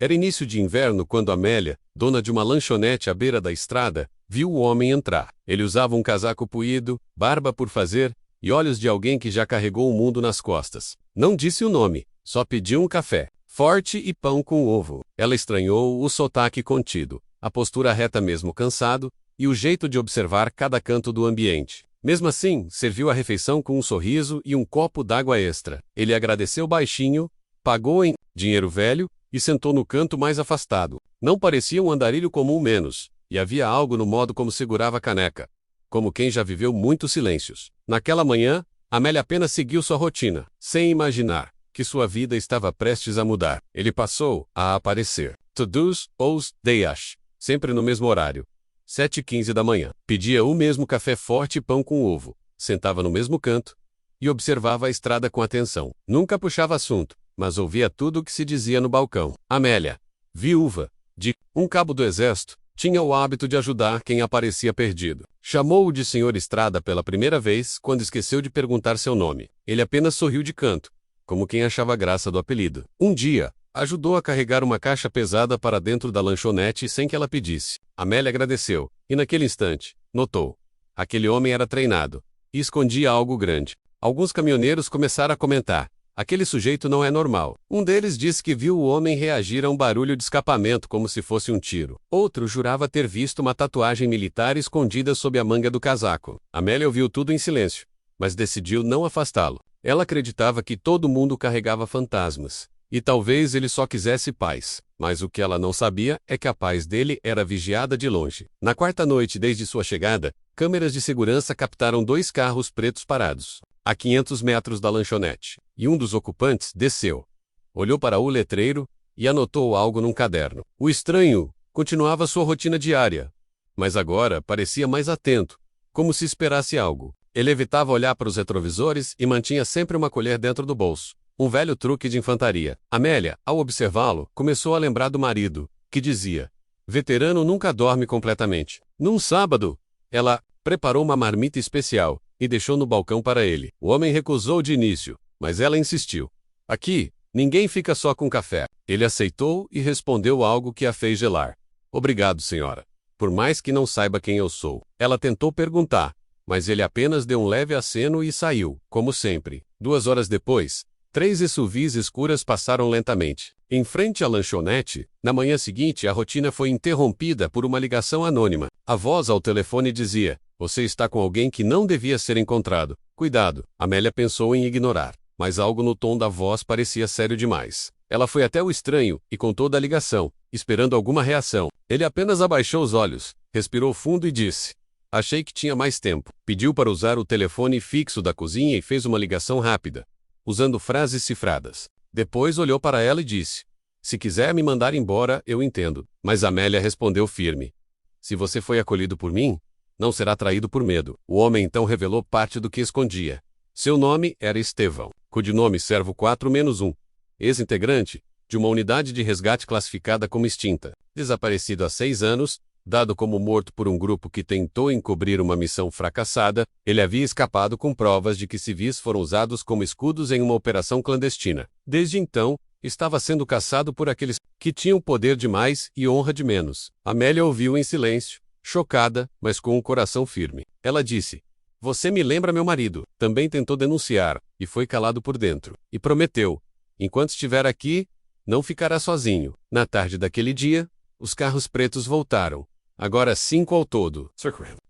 Era início de inverno quando Amélia, dona de uma lanchonete à beira da estrada, viu o homem entrar. Ele usava um casaco puído, barba por fazer e olhos de alguém que já carregou o mundo nas costas. Não disse o nome, só pediu um café forte e pão com ovo. Ela estranhou o sotaque contido, a postura reta mesmo cansado e o jeito de observar cada canto do ambiente. Mesmo assim, serviu a refeição com um sorriso e um copo d'água extra. Ele agradeceu baixinho, pagou em dinheiro velho e sentou no canto mais afastado. Não parecia um andarilho comum menos, e havia algo no modo como segurava a caneca, como quem já viveu muitos silêncios. Naquela manhã, Amélia apenas seguiu sua rotina, sem imaginar que sua vida estava prestes a mudar. Ele passou a aparecer. Todos os dias, sempre no mesmo horário, 7h15 da manhã. Pedia o mesmo café forte e pão com ovo, sentava no mesmo canto e observava a estrada com atenção. Nunca puxava assunto, mas ouvia tudo o que se dizia no balcão. Amélia, viúva de um cabo do exército, tinha o hábito de ajudar quem aparecia perdido. Chamou-o de Senhor Estrada pela primeira vez quando esqueceu de perguntar seu nome. Ele apenas sorriu de canto, como quem achava graça do apelido. Um dia, ajudou a carregar uma caixa pesada para dentro da lanchonete sem que ela pedisse. Amélia agradeceu, e naquele instante, notou. Aquele homem era treinado, e escondia algo grande. Alguns caminhoneiros começaram a comentar. Aquele sujeito não é normal. Um deles disse que viu o homem reagir a um barulho de escapamento como se fosse um tiro. Outro jurava ter visto uma tatuagem militar escondida sob a manga do casaco. Amélia ouviu tudo em silêncio, mas decidiu não afastá-lo. Ela acreditava que todo mundo carregava fantasmas, e talvez ele só quisesse paz. Mas o que ela não sabia é que a paz dele era vigiada de longe. Na quarta noite desde sua chegada, câmeras de segurança captaram 2 carros pretos parados a 500 metros da lanchonete, e um dos ocupantes desceu, olhou para o letreiro e anotou algo num caderno. O estranho continuava sua rotina diária, mas agora parecia mais atento, como se esperasse algo. Ele evitava olhar para os retrovisores e mantinha sempre uma colher dentro do bolso, um velho truque de infantaria. Amélia, ao observá-lo, começou a lembrar do marido, que dizia: veterano nunca dorme completamente. Num sábado, ela preparou uma marmita especial e deixou no balcão para ele. O homem recusou de início, mas ela insistiu. Aqui, ninguém fica só com café. Ele aceitou e respondeu algo que a fez gelar. Obrigado, senhora. Por mais que não saiba quem eu sou. Ela tentou perguntar, mas ele apenas deu um leve aceno e saiu, como sempre. 2 horas depois, 3 SUVs escuras passaram lentamente. Em frente à lanchonete, na manhã seguinte a rotina foi interrompida por uma ligação anônima. A voz ao telefone dizia: você está com alguém que não devia ser encontrado. Cuidado. Amélia pensou em ignorar, mas algo no tom da voz parecia sério demais. Ela foi até o estranho e contou da ligação, esperando alguma reação. Ele apenas abaixou os olhos, respirou fundo e disse: achei que tinha mais tempo. Pediu para usar o telefone fixo da cozinha e fez uma ligação rápida, usando frases cifradas. Depois olhou para ela e disse: se quiser me mandar embora, eu entendo. Mas Amélia respondeu firme: se você foi acolhido por mim, não será traído por medo. O homem então revelou parte do que escondia. Seu nome era Estevão, codinome Servo 4-1, ex-integrante de uma unidade de resgate classificada como extinta, desaparecido há 6 anos, dado como morto por um grupo que tentou encobrir uma missão fracassada. Ele havia escapado com provas de que civis foram usados como escudos em uma operação clandestina. Desde então, estava sendo caçado por aqueles que tinham poder de mais e honra de menos. Amélia ouviu em silêncio, chocada, mas com o coração firme. Ela disse: você me lembra meu marido. Também tentou denunciar, e foi calado por dentro. E prometeu: enquanto estiver aqui, não ficará sozinho. Na tarde daquele dia, os carros pretos voltaram. Agora 5 ao todo.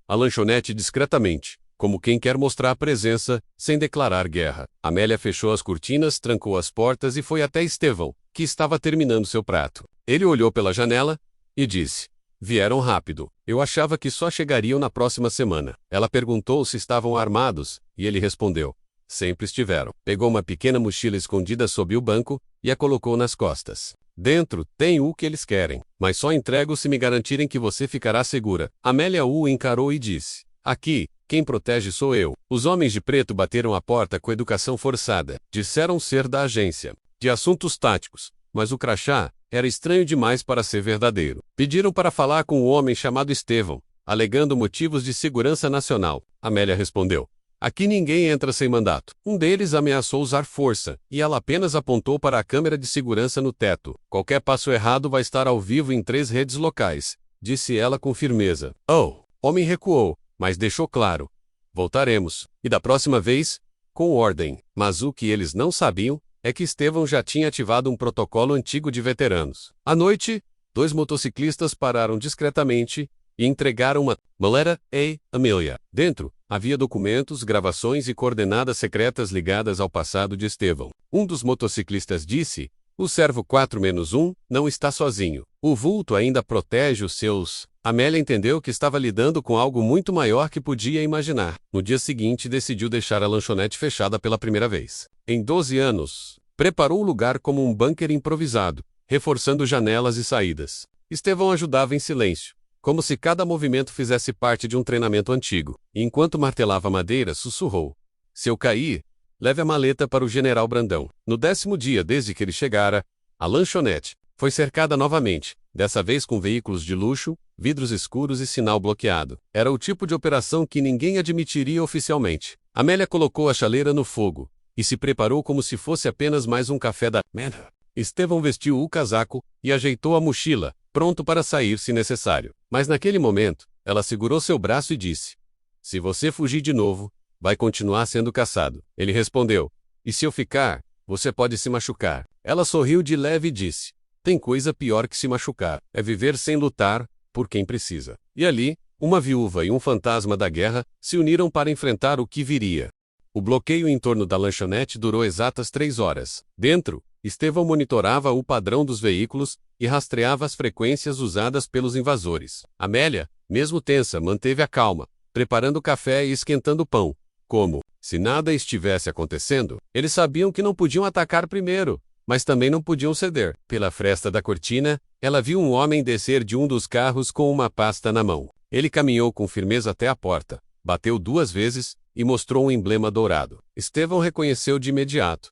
A lanchonete discretamente, como quem quer mostrar presença, sem declarar guerra. Amélia fechou as cortinas, trancou as portas e foi até Estevão, que estava terminando seu prato. Ele olhou pela janela e disse: vieram rápido. Eu achava que só chegariam na próxima semana. Ela perguntou se estavam armados, e ele respondeu: sempre estiveram. Pegou uma pequena mochila escondida sob o banco e a colocou nas costas. Dentro tem o que eles querem, mas só entrego se me garantirem que você ficará segura. Amélia o encarou e disse: aqui, quem protege sou eu. Os homens de preto bateram a porta com educação forçada. Disseram ser da agência de assuntos táticos, mas o crachá era estranho demais para ser verdadeiro. Pediram para falar com um homem chamado Estevão, alegando motivos de segurança nacional. Amélia respondeu: Aqui ninguém entra sem mandato. Um deles ameaçou usar força, e ela apenas apontou para a câmera de segurança no teto. Qualquer passo errado vai estar ao vivo em 3 redes locais, disse ela com firmeza. O homem recuou, mas deixou claro: voltaremos. E da próxima vez, com ordem. Mas o que eles não sabiam é que Estevão já tinha ativado um protocolo antigo de veteranos. À noite, 2 motociclistas pararam discretamente e entregaram uma maleta a Amelia. Dentro, havia documentos, gravações e coordenadas secretas ligadas ao passado de Estevão. Um dos motociclistas disse: o servo 4-1 não está sozinho. O vulto ainda protege os seus. Amélia entendeu que estava lidando com algo muito maior que podia imaginar. No dia seguinte, decidiu deixar a lanchonete fechada pela primeira vez. Em 12 anos, preparou o lugar como um bunker improvisado, reforçando janelas e saídas. Estevão ajudava em silêncio, como se cada movimento fizesse parte de um treinamento antigo. E enquanto martelava madeira, sussurrou: se eu cair, leve a maleta para o general Brandão. No 10º dia desde que ele chegara, a lanchonete foi cercada novamente, dessa vez com veículos de luxo, vidros escuros e sinal bloqueado. Era o tipo de operação que ninguém admitiria oficialmente. Amélia colocou a chaleira no fogo e se preparou como se fosse apenas mais um café da manhã. Estevão vestiu o casaco e ajeitou a mochila, pronto para sair se necessário. Mas naquele momento, ela segurou seu braço e disse: se você fugir de novo, vai continuar sendo caçado. Ele respondeu: e se eu ficar, você pode se machucar. Ela sorriu de leve e disse: tem coisa pior que se machucar. É viver sem lutar, por quem precisa. E ali, uma viúva e um fantasma da guerra se uniram para enfrentar o que viria. O bloqueio em torno da lanchonete durou exatas 3 horas. Dentro, Estevão monitorava o padrão dos veículos e rastreava as frequências usadas pelos invasores. Amélia, mesmo tensa, manteve a calma, preparando café e esquentando pão. Como se nada estivesse acontecendo, eles sabiam que não podiam atacar primeiro, mas também não podiam ceder. Pela fresta da cortina, ela viu um homem descer de um dos carros com uma pasta na mão. Ele caminhou com firmeza até a porta, bateu 2 vezes e mostrou um emblema dourado. Estevão reconheceu de imediato.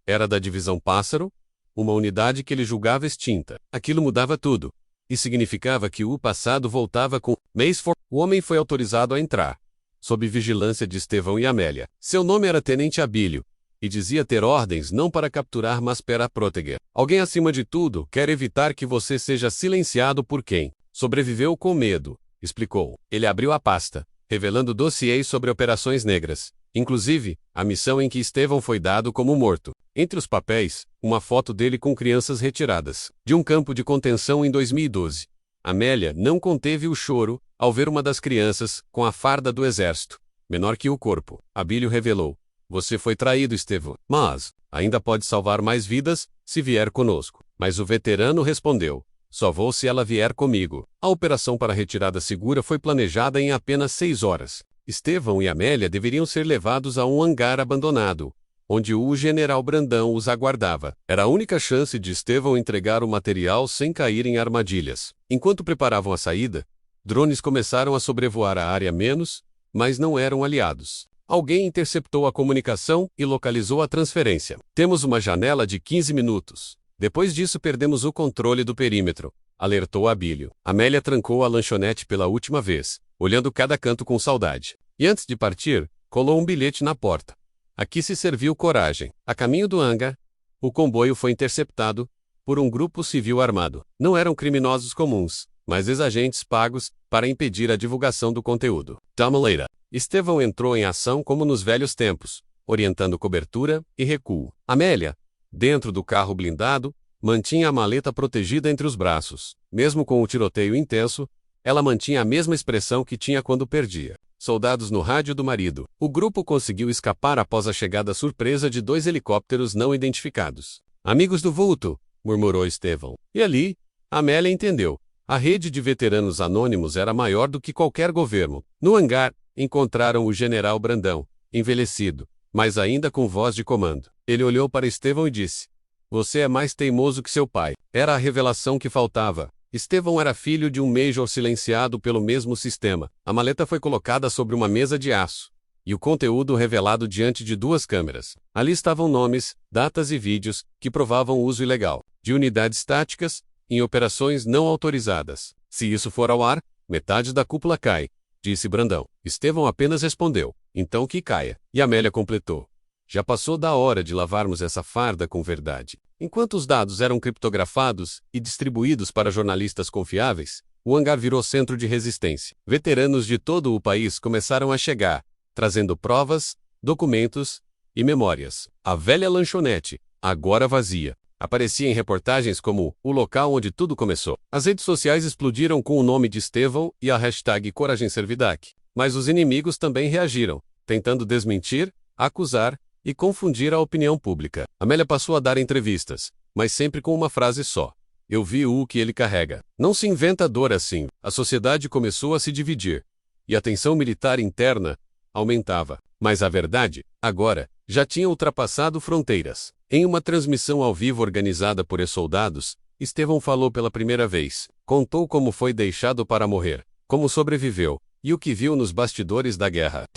Era da Divisão Pássaro, uma unidade que ele julgava extinta. Aquilo mudava tudo, e significava que o passado voltava com Macefor. O homem foi autorizado a entrar, sob vigilância de Estevão e Amélia. Seu nome era Tenente Abílio, e dizia ter ordens não para capturar mas para proteger. Alguém acima de tudo quer evitar que você seja silenciado por quem sobreviveu com medo, explicou. Ele abriu a pasta, revelando dossiês sobre operações negras, inclusive a missão em que Estevão foi dado como morto. Entre os papéis, uma foto dele com crianças retiradas de um campo de contenção em 2012. Amélia não conteve o choro ao ver uma das crianças com a farda do exército, menor que o corpo. Abílio revelou: você foi traído, Estevão, mas ainda pode salvar mais vidas se vier conosco. Mas o veterano respondeu: só vou se ela vier comigo. A operação para a retirada segura foi planejada em apenas 6 horas. Estevão e Amélia deveriam ser levados a um hangar abandonado, onde o general Brandão os aguardava. Era a única chance de Estevão entregar o material sem cair em armadilhas. Enquanto preparavam a saída, drones começaram a sobrevoar a área mas não eram aliados. Alguém interceptou a comunicação e localizou a transferência. Temos uma janela de 15 minutos. Depois disso perdemos o controle do perímetro, alertou Abílio. Amélia trancou a lanchonete pela última vez, olhando cada canto com saudade. E antes de partir, colou um bilhete na porta. Aqui se serviu coragem. A caminho do hangar, o comboio foi interceptado por um grupo civil armado. Não eram criminosos comuns, mas ex-agentes pagos para impedir a divulgação do conteúdo. Tamaleira. Estevão entrou em ação como nos velhos tempos, orientando cobertura e recuo. Amélia, dentro do carro blindado, mantinha a maleta protegida entre os braços. Mesmo com o tiroteio intenso, ela mantinha a mesma expressão que tinha quando perdia. Soldados no rádio do marido. O grupo conseguiu escapar após a chegada surpresa de 2 helicópteros não identificados. Amigos do vulto, murmurou Estevão. E ali, Amélia entendeu. A rede de veteranos anônimos era maior do que qualquer governo. No hangar, encontraram o general Brandão, envelhecido, mas ainda com voz de comando. Ele olhou para Estevão e disse: você é mais teimoso que seu pai. Era a revelação que faltava. Estevão era filho de um major silenciado pelo mesmo sistema. A maleta foi colocada sobre uma mesa de aço, e o conteúdo revelado diante de 2 câmeras. Ali estavam nomes, datas e vídeos que provavam o uso ilegal de unidades táticas em operações não autorizadas. Se isso for ao ar, metade da cúpula cai, disse Brandão. Estevão apenas respondeu: Então que caia. E Amélia completou. Já passou da hora de lavarmos essa farda com verdade. Enquanto os dados eram criptografados e distribuídos para jornalistas confiáveis, o hangar virou centro de resistência. Veteranos de todo o país começaram a chegar, trazendo provas, documentos e memórias. A velha lanchonete, agora vazia, aparecia em reportagens como o local onde tudo começou. As redes sociais explodiram com o nome de Estevão e a hashtag Coragem Servidac. Mas os inimigos também reagiram, tentando desmentir, acusar e confundir a opinião pública. Amélia passou a dar entrevistas, mas sempre com uma frase só. Eu vi o que ele carrega. Não se inventa dor assim. A sociedade começou a se dividir. E a tensão militar interna aumentava. Mas a verdade, agora, já tinha ultrapassado fronteiras. Em uma transmissão ao vivo organizada por ex-soldados, Estevão falou pela primeira vez. Contou como foi deixado para morrer, como sobreviveu, e o que viu nos bastidores da guerra.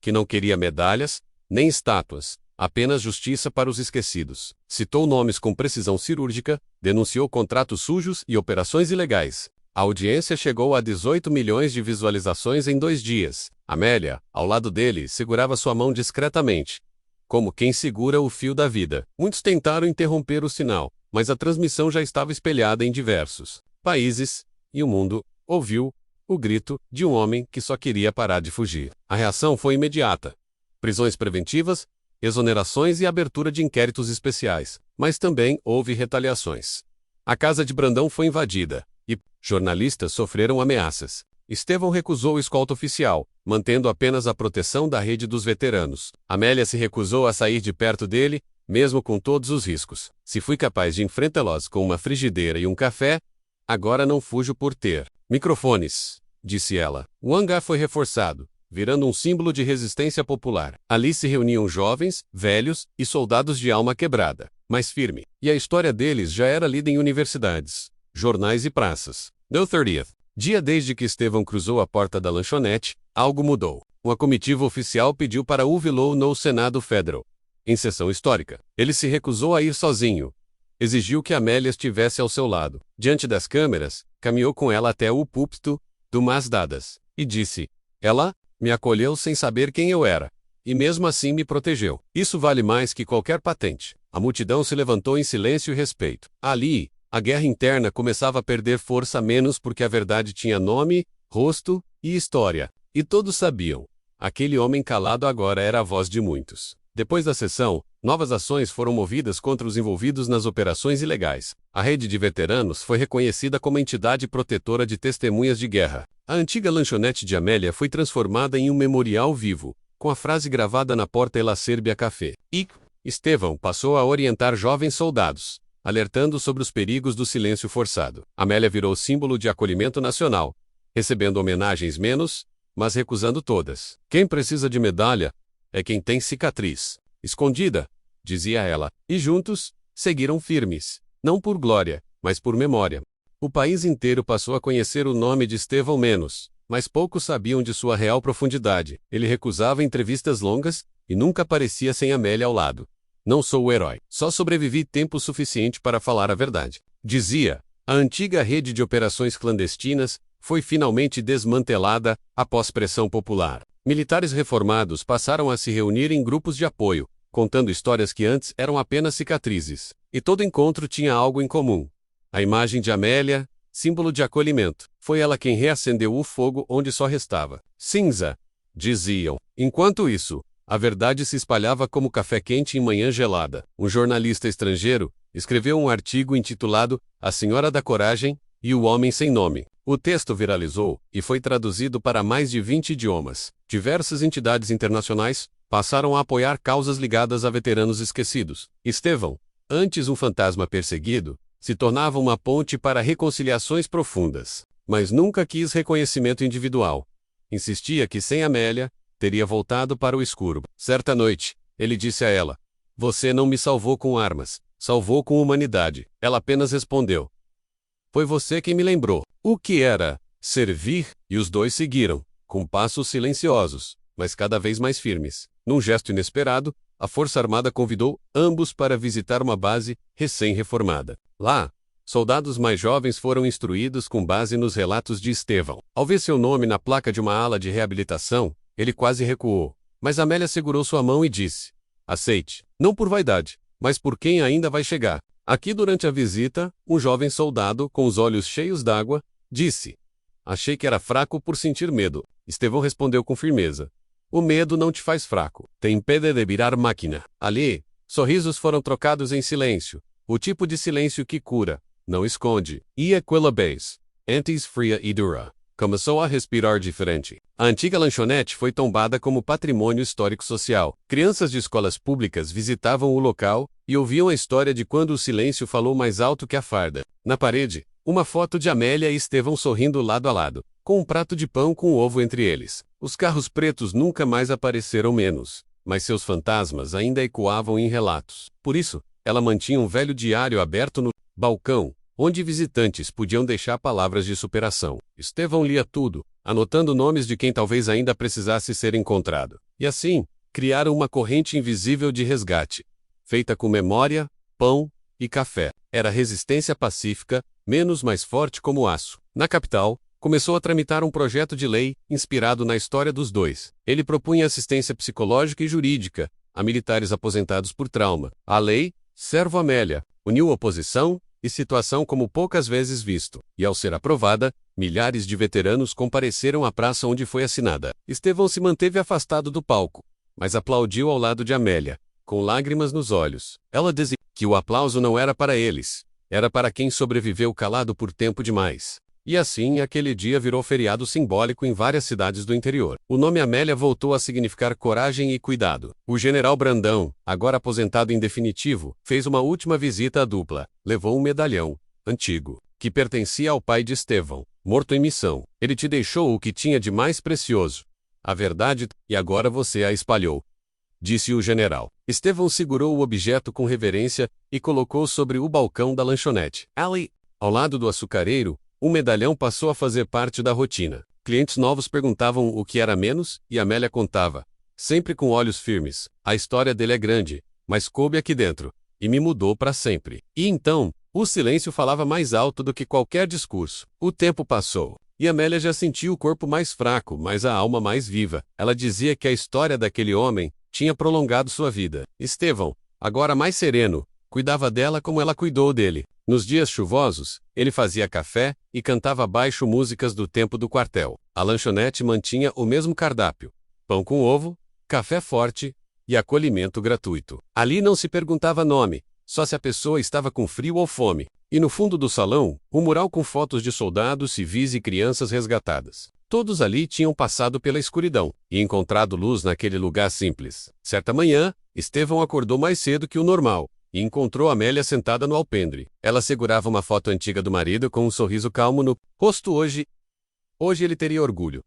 Que não queria medalhas, nem estátuas, apenas justiça para os esquecidos. Citou nomes com precisão cirúrgica, denunciou contratos sujos e operações ilegais. A audiência chegou a 18 milhões de visualizações em 2 dias. Amélia, ao lado dele, segurava sua mão discretamente, como quem segura o fio da vida. Muitos tentaram interromper o sinal, mas a transmissão já estava espelhada em diversos países, e o mundo ouviu o grito de um homem que só queria parar de fugir. A reação foi imediata. Prisões preventivas, exonerações e abertura de inquéritos especiais, mas também houve retaliações. A casa de Brandão foi invadida, e jornalistas sofreram ameaças. Estevão recusou escolta oficial, mantendo apenas a proteção da rede dos veteranos. Amélia se recusou a sair de perto dele, mesmo com todos os riscos. Se fui capaz de enfrentá-los com uma frigideira e um café, agora não fujo por ter microfones, disse ela. O hangar foi reforçado, virando um símbolo de resistência popular. Ali se reuniam jovens, velhos e soldados de alma quebrada, mas firme. E a história deles já era lida em universidades, jornais e praças. No 30th, dia desde que Estevão cruzou a porta da lanchonete, algo mudou. Uma comitiva oficial pediu para ouvi-lo no Senado Federal. Em sessão histórica, ele se recusou a ir sozinho. Exigiu que Amélia estivesse ao seu lado. Diante das câmeras, caminhou com ela até o púlpito, do Mãos Dadas, e disse: ela me acolheu sem saber quem eu era, e mesmo assim me protegeu. Isso vale mais que qualquer patente. A multidão se levantou em silêncio e respeito. Ali, a guerra interna começava a perder força menos porque a verdade tinha nome, rosto e história. E todos sabiam. Aquele homem calado agora era a voz de muitos. Depois da sessão, novas ações foram movidas contra os envolvidos nas operações ilegais. A rede de veteranos foi reconhecida como entidade protetora de testemunhas de guerra. A antiga lanchonete de Amélia foi transformada em um memorial vivo, com a frase gravada na porta "La Serbia Café". E Estevão passou a orientar jovens soldados, alertando sobre os perigos do silêncio forçado. Amélia virou símbolo de acolhimento nacional, recebendo homenagens menos, mas recusando todas. Quem precisa de medalha é quem tem cicatriz escondida, dizia ela, e juntos, seguiram firmes, não por glória, mas por memória. O país inteiro passou a conhecer o nome de Estevão menos, mas poucos sabiam de sua real profundidade. Ele recusava entrevistas longas, e nunca aparecia sem Amélia ao lado. Não sou o herói, só sobrevivi tempo suficiente para falar a verdade. Dizia, a antiga rede de operações clandestinas foi finalmente desmantelada após pressão popular. Militares reformados passaram a se reunir em grupos de apoio, contando histórias que antes eram apenas cicatrizes. E todo encontro tinha algo em comum. A imagem de Amélia, símbolo de acolhimento. Foi ela quem reacendeu o fogo onde só restava cinza, diziam. Enquanto isso, a verdade se espalhava como café quente em manhã gelada. Um jornalista estrangeiro escreveu um artigo intitulado A Senhora da Coragem e o Homem Sem Nome. O texto viralizou e foi traduzido para mais de 20 idiomas. Diversas entidades internacionais passaram a apoiar causas ligadas a veteranos esquecidos. Estevão, antes um fantasma perseguido, se tornava uma ponte para reconciliações profundas. Mas nunca quis reconhecimento individual. Insistia que sem Amélia, teria voltado para o escuro. Certa noite, ele disse a ela: você não me salvou com armas, salvou com humanidade. Ela apenas respondeu: foi você quem me lembrou. O que era servir? E os dois seguiram, com passos silenciosos, mas cada vez mais firmes. Num gesto inesperado, a Força Armada convidou ambos para visitar uma base recém-reformada. Lá, soldados mais jovens foram instruídos com base nos relatos de Estevão. Ao ver seu nome na placa de uma ala de reabilitação, ele quase recuou. Mas Amélia segurou sua mão e disse: aceite, não por vaidade, mas por quem ainda vai chegar. Aqui durante a visita, um jovem soldado, com os olhos cheios d'água, disse: achei que era fraco por sentir medo. Estevão respondeu com firmeza: o medo não te faz fraco. Te impede de virar máquina. Ali, sorrisos foram trocados em silêncio. O tipo de silêncio que cura, não esconde. E aquela vez, antes fria e dura, começou a respirar diferente. A antiga lanchonete foi tombada como patrimônio histórico-social. Crianças de escolas públicas visitavam o local e ouviam a história de quando o silêncio falou mais alto que a farda. Na parede, uma foto de Amélia e Estevão sorrindo lado a lado, com um prato de pão com ovo entre eles. Os carros pretos nunca mais apareceram menos, mas seus fantasmas ainda ecoavam em relatos. Por isso, ela mantinha um velho diário aberto no balcão, onde visitantes podiam deixar palavras de superação. Estevão lia tudo, anotando nomes de quem talvez ainda precisasse ser encontrado. E assim, criaram uma corrente invisível de resgate, feita com memória, pão e café. Era resistência pacífica, menos mais forte como aço. Na capital, começou a tramitar um projeto de lei, inspirado na história dos dois. Ele propunha assistência psicológica e jurídica a militares aposentados por trauma. A lei, Servo Amélia, uniu oposição e situação como poucas vezes visto. E ao ser aprovada, milhares de veteranos compareceram à praça onde foi assinada. Estevão se manteve afastado do palco, mas aplaudiu ao lado de Amélia, com lágrimas nos olhos. Ela dizia que o aplauso não era para eles, era para quem sobreviveu calado por tempo demais. E assim, aquele dia virou feriado simbólico em várias cidades do interior. O nome Amélia voltou a significar coragem e cuidado. O general Brandão, agora aposentado em definitivo, fez uma última visita à dupla. Levou um medalhão, antigo, que pertencia ao pai de Estevão, morto em missão. Ele te deixou o que tinha de mais precioso, a verdade, e agora você a espalhou, disse o general. Estevão segurou o objeto com reverência e colocou sobre o balcão da lanchonete. Ali, ao lado do açucareiro, o medalhão passou a fazer parte da rotina. Clientes novos perguntavam o que era menos e Amélia contava, sempre com olhos firmes: a história dele é grande, mas coube aqui dentro, e me mudou para sempre. E então, o silêncio falava mais alto do que qualquer discurso. O tempo passou, e Amélia já sentia o corpo mais fraco, mas a alma mais viva. Ela dizia que a história daquele homem tinha prolongado sua vida. Estevão, agora mais sereno, cuidava dela como ela cuidou dele. Nos dias chuvosos, ele fazia café e cantava baixo músicas do tempo do quartel. A lanchonete mantinha o mesmo cardápio: pão com ovo, café forte e acolhimento gratuito. Ali não se perguntava nome, só se a pessoa estava com frio ou fome. E no fundo do salão, um mural com fotos de soldados, civis e crianças resgatadas. Todos ali tinham passado pela escuridão e encontrado luz naquele lugar simples. Certa manhã, Estevão acordou mais cedo que o normal e encontrou Amélia sentada no alpendre. Ela segurava uma foto antiga do marido com um sorriso calmo no rosto. Hoje ele teria orgulho.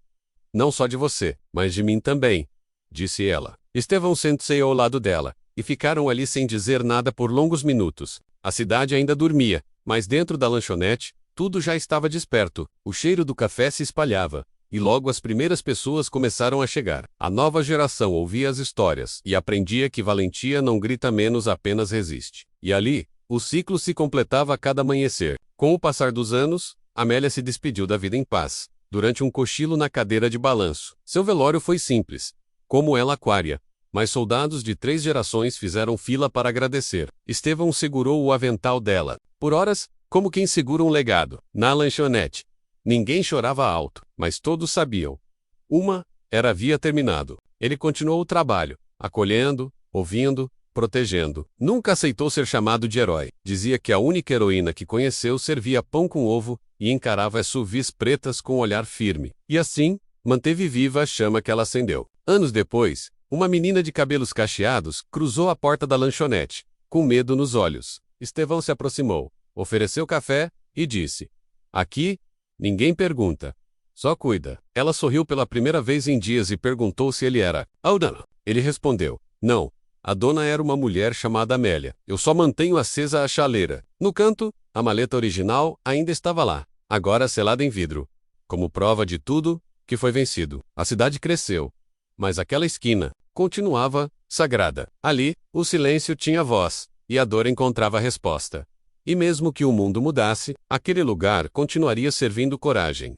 Não só de você, mas de mim também, disse ela. Estevão sentou ao lado dela, e ficaram ali sem dizer nada por longos minutos. A cidade ainda dormia, mas dentro da lanchonete, tudo já estava desperto. O cheiro do café se espalhava, e logo as primeiras pessoas começaram a chegar. A nova geração ouvia as histórias e aprendia que valentia não grita menos, apenas resiste. E ali, o ciclo se completava a cada amanhecer. Com o passar dos anos, Amélia se despediu da vida em paz, durante um cochilo na cadeira de balanço. Seu velório foi simples, como ela aquária, mas soldados de 3 gerações fizeram fila para agradecer. Estevão segurou o avental dela, por horas, como quem segura um legado. Na lanchonete, ninguém chorava alto, mas todos sabiam. Havia terminado. Ele continuou o trabalho, acolhendo, ouvindo, protegendo. Nunca aceitou ser chamado de herói. Dizia que a única heroína que conheceu servia pão com ovo e encarava as SUVs pretas com um olhar firme. E assim, manteve viva a chama que ela acendeu. Anos depois, uma menina de cabelos cacheados cruzou a porta da lanchonete, com medo nos olhos. Estevão se aproximou, ofereceu café e disse: aqui, ninguém pergunta, só cuida. Ela sorriu pela primeira vez em dias e perguntou se ele era a dona. Ele respondeu: não, a dona era uma mulher chamada Amélia. Eu só mantenho acesa a chaleira. No canto, a maleta original ainda estava lá, agora selada em vidro, como prova de tudo que foi vencido. A cidade cresceu, mas aquela esquina continuava sagrada. Ali, o silêncio tinha voz, e a dor encontrava resposta. E mesmo que o mundo mudasse, aquele lugar continuaria servindo coragem.